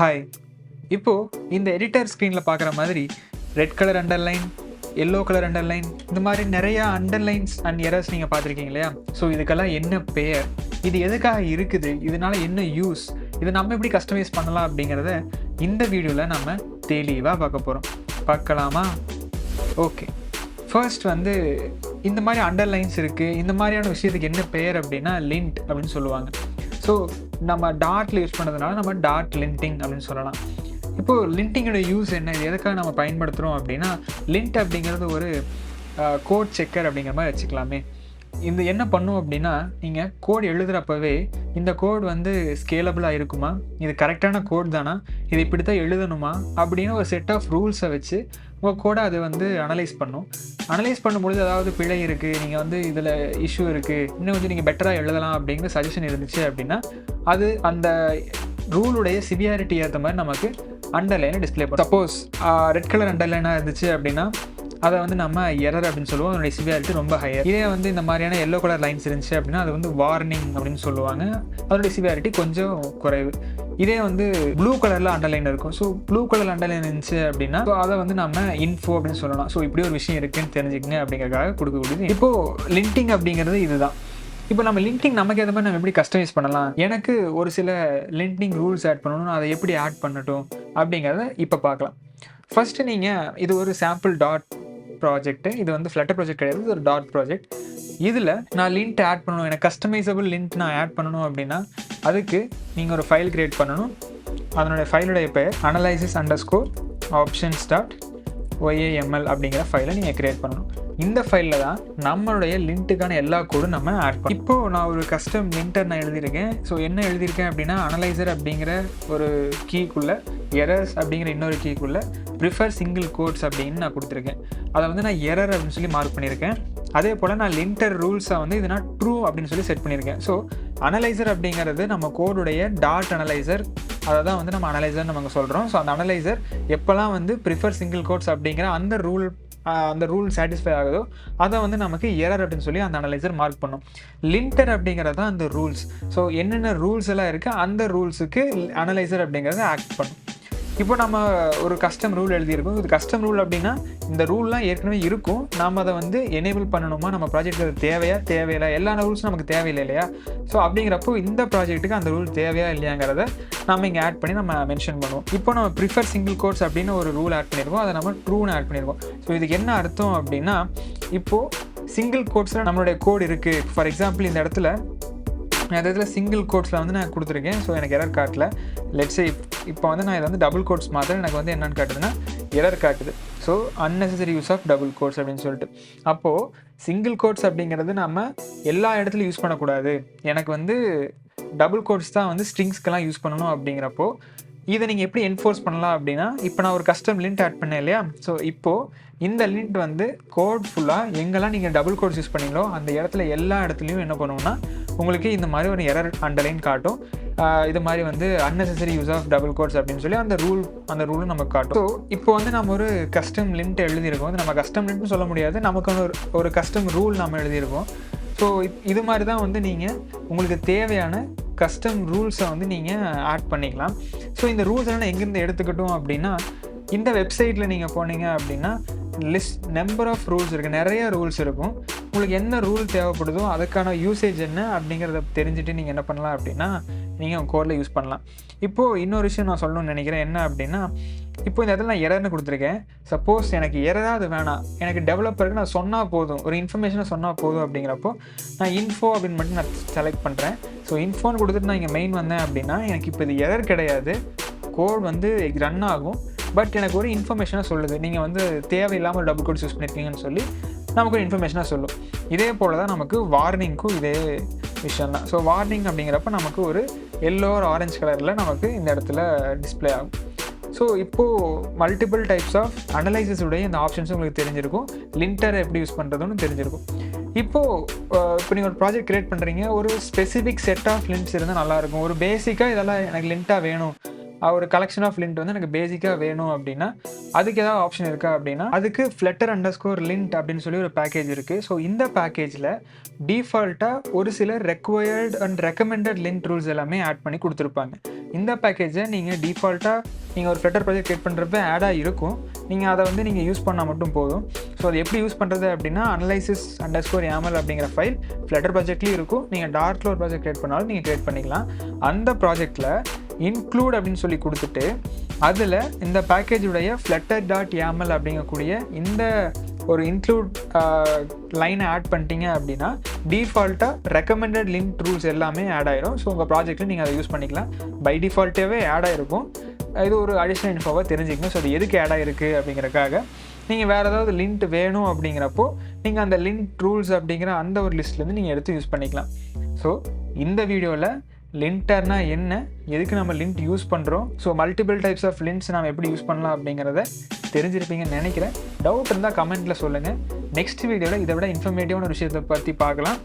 Hi. இப்போ இந்த editor ஸ்க்ரீனில் பார்க்குற மாதிரி red colour underline, yellow colour underline, இந்த மாதிரி நிறையா அண்டர்லைன்ஸ் அண்ட் எரர்ஸ் நீங்கள் பார்த்துருக்கீங்க இல்லையா? ஸோ இதுக்கெல்லாம் என்ன பெயர், இது எதுக்காக இருக்குது, இதனால என்ன யூஸ், இதை நம்ம எப்படி கஸ்டமைஸ் பண்ணலாம் அப்படிங்கிறத இந்த வீடியோவில் நம்ம தெளிவாக பார்க்க போகிறோம். பார்க்கலாமா? ஓகே. ஃபர்ஸ்ட் இந்த மாதிரி அண்டர்லைன்ஸ் இருக்குது, இந்த மாதிரியான விஷயத்துக்கு என்ன பெயர் அப்படின்னா லிண்ட் அப்படின்னு சொல்லுவாங்க. ஸோ நம்ம டாட்டில் யூஸ் பண்ணதுனால நம்ம டாட் லிண்டிங் அப்படின்னு சொல்லலாம். இப்போது லிண்டிங்கோட யூஸ் என்ன, இது எதுக்காக நம்ம பயன்படுத்துகிறோம் அப்படின்னா லிண்ட் அப்படிங்கிறது ஒரு கோட் செக்கர் அப்படிங்கிற மாதிரி வச்சுக்கலாமே. இது என்ன பண்ணும் அப்படின்னா, நீங்கள் கோட் எழுதுகிறப்பவே இந்த கோட் ஸ்கேலபிளாக இருக்குமா, இது கரெக்டான கோட் தானா, இது இப்படி தான் எழுதணுமா அப்படின்னு ஒரு செட் ஆஃப் ரூல்ஸை வச்சு உங்கள் கோடை அது அனலைஸ் பண்ணும். அனலைஸ் பண்ணும்பொழுது ஏதாவது பிழை இருக்குது, நீங்கள் இதில் இஷ்யூ இருக்குது, இன்னும் கொஞ்சம் நீங்கள் பெட்டராக எழுதலாம் அப்படிங்கிற சஜஷன் இருந்துச்சு அப்படின்னா அது அந்த ரூலுடைய சிவியாரிட்டி ஏற்ற மாதிரி நமக்கு அண்டர்லைனை டிஸ்பிளே பண்ணும். சப்போஸ் ரெட் கலர் அண்டர்லைனாக இருந்துச்சு அப்படின்னா அதை நம்ம எரர் அப்படின்னு சொல்லுவோம், அதனுடைய சிவியாரிட்டி ரொம்ப ஹையர். இதே இந்த மாதிரியான எல்லோ கலர் லைன்ஸ் இருந்துச்சு அப்படின்னா அது வார்னிங் அப்படின்னு சொல்லுவாங்க, அதனுடைய சிவியாரிட்டி கொஞ்சம் குறைவு. இதே ப்ளூ கலரில் அண்டர்லைன் இருக்கும். ஸோ ப்ளூ கலர் அண்டர்லைன் இருந்துச்சு அப்படின்னா அதை நம்ம இன்ஃபோ அப்படின்னு சொல்லலாம். ஸோ இப்படி ஒரு விஷயம் இருக்குன்னு தெரிஞ்சுக்கங்க அப்படிங்கிறதுக்காக கொடுக்கக்கூடியது. இப்போது லிண்டிங் அப்படிங்கிறது இதுதான். இப்போ நம்ம லிண்டிங் நமக்கு ஏற்ற மாதிரி நம்ம எப்படி கஸ்டமைஸ் பண்ணலாம், எனக்கு ஒரு சில லிண்டிங் ரூல்ஸ் ஆட் பண்ணணும், அதை எப்படி ஆட் பண்ணட்டும் அப்படிங்கிறத இப்போ பார்க்கலாம். ஃபஸ்ட்டு நீங்கள் இது ஒரு சாம்பிள் டாட் ப்ராஜெக்ட்டு, இது ஃப்ளட்டர் ப்ராஜெக்ட் கிடையாது, இது ஒரு டாட் ப்ராஜெக்ட். இதில் நான் லிண்ட் ஆட் பண்ணணும், எனக்கு கஸ்டமைசபிள் லிண்ட் நான் ஆட் பண்ணணும் அப்படின்னா அதுக்கு நீங்கள் ஒரு ஃபைல் க்ரியேட் பண்ணணும். அதனுடைய ஃபைலுடைய பெயர் analysis_options.yaml அப்படிங்கிற ஃபைலை நீங்கள் க்ரியேட் பண்ணணும். இந்த ஃபைலில் தான் நம்மளுடைய லிண்ட்டுக்கான எல்லா கோடும் நம்ம ஆட் பண்ணணும். இப்போது நான் ஒரு கஸ்டம் லிண்டர் நான் எழுதியிருக்கேன். ஸோ என்ன எழுதியிருக்கேன் அப்படின்னா அனலைசர் அப்படிங்கிற ஒரு கீக்குள்ளே, எரர்ஸ் அப்படிங்கிற இன்னொரு கீக்குள்ளே ப்ரிஃபர் சிங்கிள் கோட்ஸ் அப்படின்னு நான் கொடுத்துருக்கேன். அதை நான் எரர் அப்படின்னு சொல்லி மார்க் பண்ணியிருக்கேன். அதே போல் நான் லிண்டர் ரூல்ஸை இது நான் ட்ரூ அப்படின்னு சொல்லி செட் பண்ணியிருக்கேன். ஸோ அனலைசர் அப்படிங்கிறது நம்ம கோடுடைய டாட் அனலைசர், அதை தான் நம்ம அனலைசர்னு நம்ம சொல்கிறோம். ஸோ அந்த அனலைசர் எப்போல்லாம் ப்ரிஃபர் சிங்கிள் கோட்ஸ் அப்படிங்கிற அந்த ரூல் சாட்டிஸ்ஃபை ஆகுதோ அதை நமக்கு எரர் அப்படின்னு சொல்லி அந்த அனலைசர் மார்க் பண்ணும். லிண்டர் அப்படிங்கிறது தான் அந்த ரூல்ஸ். ஸோ என்னென்ன ரூல்ஸ் எல்லாம் இருக்குது அந்த ரூல்ஸுக்கு அனலைசர் அப்படிங்கிறத ஆக்ட் பண்ணும். இப்போ நம்ம ஒரு கஸ்டம் ரூல் எழுதியிருக்கோம். இது கஸ்டம் ரூல் அப்படின்னா இந்த ரூல்லாம் ஏற்கனவே இருக்கும், நாம் அதை எனேபிள் பண்ணணுமா, நம்ம ப்ராஜெக்ட்டுக்கு தேவையில்லை, எல்லா ரூல்ஸும் நமக்கு தேவையில்லை இல்லையா? ஸோ அப்படிங்கிறப்போ இந்த ப்ராஜெக்ட்டுக்கு அந்த ரூல் தேவையா இல்லையாங்கிறத நம்ம இங்கே ஆட் பண்ணி நம்ம மென்ஷன் பண்ணுவோம். இப்போ நம்ம ப்ரிஃபர் சிங்கிள் கோட்ஸ் அப்படின்னு ஒரு ரூல் ஆட் பண்ணியிருக்கோம், அதை நம்ம ட்ரூன்னு ஆட் பண்ணியிருக்கோம். ஸோ இதுக்கு என்ன அர்த்தம் அப்படின்னா, இப்போது சிங்கிள் கோட்ஸில் நம்மளுடைய கோட் இருக்குது. ஃபார் எக்ஸாம்பிள் இந்த இடத்துல சிங்கிள் கோட்ஸில் நான் கொடுத்துருக்கேன். ஸோ எனக்கு எரர் காட்டல. லெட்ஸே இப்போ நான் இதை டபுள் கோட்ஸ் மாத்திரம் எனக்கு என்னென்னு காட்டுதுன்னா எரர் காட்டுது. So unnecessary use of double quotes அப்படின்னு சொல்லிட்டு. அப்போது சிங்கிள் கோட்ஸ் அப்படிங்கிறது நம்ம எல்லா இடத்துலையும் யூஸ் பண்ணக்கூடாது, எனக்கு டபுள் கோட்ஸ் தான் ஸ்ட்ரிங்ஸ்க்கெல்லாம் யூஸ் பண்ணணும். அப்படிங்கிறப்போ இதை நீங்கள் எப்படி என்ஃபோர்ஸ் பண்ணலாம் அப்படின்னா, இப்போ நான் ஒரு கஸ்டம் லிண்ட் ஆட் பண்ணேன் இல்லையா? ஸோ இப்போது இந்த லிண்ட் கோட் ஃபுல்லாக எங்கெல்லாம் நீங்கள் டபுள் கோட்ஸ் யூஸ் பண்ணீங்களோ அந்த இடத்துல எல்லா இடத்துலையும் என்ன பண்ணுவோம்னா உங்களுக்கு இந்த மாதிரி ஒரு எரர் அண்டர்லைன் காட்டும். இது மாதிரி unnecessary use of double quotes அப்படின்னு சொல்லி அந்த ரூலும் நமக்கு காட்டும். ஸோ இப்போ நம்ம ஒரு கஸ்டம் லிண்ட் எழுதியிருக்கோம். நம்ம கஸ்டம் லிண்ட்னு சொல்ல முடியாது, நமக்கு ஒரு கஸ்டம் ரூல் நம்ம எழுதியிருக்கோம். ஸோ இது மாதிரி தான் நீங்கள் உங்களுக்கு தேவையான கஸ்டம் ரூல்ஸை நீங்கள் ஆட் பண்ணிக்கலாம். ஸோ இந்த ரூல்ஸ் எல்லாம் எங்கேருந்து எடுத்துக்கிட்டோம் அப்படின்னா, இந்த வெப்சைட்டில் நீங்கள் போனீங்க அப்படின்னா நம்பர் ஆஃப் ரூல்ஸ் இருக்குது, நிறைய ரூல்ஸ் இருக்கும். உங்களுக்கு என்ன ரூல் தேவைப்படுதோ அதுக்கான யூசேஜ் என்ன அப்படிங்கிறத தெரிஞ்சுட்டு நீங்கள் என்ன பண்ணலாம் அப்படின்னா நீங்கள் உங்கள் கோடில் யூஸ் பண்ணலாம். இப்போது இன்னொரு விஷயம் நான் சொல்லணும்னு நினைக்கிறேன். என்ன அப்படின்னா, இப்போ இந்த இடத்துல நான் எரர்னு கொடுத்துருக்கேன். சப்போஸ் எனக்கு எரராக அது வேணாம், எனக்கு டெவலப்பருக்கு நான் சொன்னால் போதும், ஒரு இன்ஃபர்மேஷனை சொன்னால் போதும் அப்படிங்கிறப்போ நான் இன்ஃபோ அப்படின்னு மட்டும் நான் செலக்ட் பண்ணுறேன். ஸோ இன்ஃபோன்னு கொடுத்துட்டு நான் இங்கே மெயின் வந்தேன் அப்படின்னா எனக்கு இப்போ இது எரர் கிடையாது, கோட் ரன் ஆகும். பட் எனக்கு ஒரு இன்ஃபர்மேஷனாக சொல்லுது, நீங்கள் தேவையில்லாமல் டபுள் கோட்ஸ் யூஸ் பண்ணியிருக்கீங்கன்னு சொல்லி நமக்கு ஒரு இன்ஃபர்மேஷனாக சொல்லும். இதே போல் தான் நமக்கு வார்னிங்க்கும் இதே விஷயம் தான். ஸோ வார்னிங் அப்படிங்கிறப்ப நமக்கு ஒரு எல்லோ ஒரு ஆரஞ்சு கலரில் நமக்கு இந்த இடத்துல டிஸ்பிளே ஆகும். ஸோ இப்போது மல்டிபிள் டைப்ஸ் ஆஃப் அனலைசிஸுடைய இந்த ஆப்ஷன்ஸும் உங்களுக்கு தெரிஞ்சிருக்கும், லிண்டரை எப்படி யூஸ் பண்ணுறதுன்னு தெரிஞ்சிருக்கும். இப்போ நீங்கள் ஒரு ப்ராஜெக்ட் க்ரியேட் பண்ணுறீங்க, ஒரு ஸ்பெசிஃபிக் செட் ஆஃப் லிண்ட்ஸ் இருந்தால் நல்லாயிருக்கும். ஒரு பேசிக்காக இதெல்லாம் எனக்கு லிண்ட்டாக வேணும், ஒரு கலெக்ஷன் ஆஃப் லிண்ட் எனக்கு பேசிக்காக வேணும் அப்படின்னா அதுக்கு ஏதாவது ஆப்ஷன் இருக்கா அப்படின்னா அதுக்கு flutter_lint அப்படின்னு சொல்லி ஒரு பேக்கேஜ் இருக்குது. ஸோ இந்த பேக்கேஜில் டிஃபால்ட்டாக ஒரு சில required and recommended lint rules எல்லாமே ஆட் பண்ணி கொடுத்துருப்பாங்க. இந்த பேக்கேஜை நீங்கள் டிஃபால்ட்டாக நீங்கள் ஒரு ஃப்ளட்டர் ப்ராஜெக்ட் கிரியேட் பண்ணுறப்ப ஆடாக இருக்கும். நீங்கள் அதை வந்து நீங்கள் யூஸ் பண்ணால் மட்டும் போதும். ஸோ அது எப்படி யூஸ் பண்ணுறது அப்படின்னா analysis_yaml அப்படிங்கிற ஃபைல் ஃப்ளட்டர் ப்ராஜெக்ட்லேயும் இருக்கும். நீங்கள் டார்ட்டில் ஒரு ப்ராஜெக்ட் கிரியேட் பண்ணாலும் நீங்கள் கிரியேட் பண்ணிக்கலாம். அந்த ப்ராஜெக்டில் இன்க்ளூட் அப்படின்னு சொல்லி கொடுத்துட்டு அதில் இந்த பேக்கேஜுடைய flutter.yaml அப்படிங்கக்கூடிய இந்த ஒரு இன்க்ளூட் லைனை ஆட் பண்ணிட்டீங்க அப்படின்னா டிஃபால்ட்டாக ரெக்கமெண்டட் லிங்க் ரூல்ஸ் எல்லாமே ஆட் ஆயிரும். ஸோ உங்கள் ப்ராஜெக்ட்டில் நீங்கள் அதை யூஸ் பண்ணிக்கலாம். பை டிஃபால்ட்டாகவே ஆட் ஆகிருக்கும். இது ஒரு அடிஷ்னல் இன்ஃபோவாக தெரிஞ்சுக்கணும். ஸோ அது எதுக்கு ஆட் ஆகிருக்கு அப்படிங்கிறக்காக நீங்கள் வேறு ஏதாவது லிண்ட் வேணும் அப்படிங்கிறப்போ நீங்கள் அந்த லிங்க் ரூல்ஸ் அப்படிங்கிற அந்த ஒரு லிஸ்ட்லேருந்து நீங்கள் எடுத்து யூஸ் பண்ணிக்கலாம். ஸோ இந்த வீடியோவில் லிண்டர்னா என்ன, எதுக்கு நம்ம லிண்ட் யூஸ் பண்ணுறோம், ஸோ மல்டிபிள் டைப்ஸ் ஆஃப் லிண்ட்ஸ் நம்ம எப்படி யூஸ் பண்ணலாம் அப்படிங்கிறத தெரிஞ்சிருப்பீங்கன்னு நினைக்கிறேன். டவுட் இருந்தால் கமெண்ட்டில் சொல்லுங்கள். நெக்ஸ்ட் வீடியோவில் இதை விட இன்ஃபர்மேட்டிவான ஒரு விஷயத்தை பற்றி பார்க்கலாம்.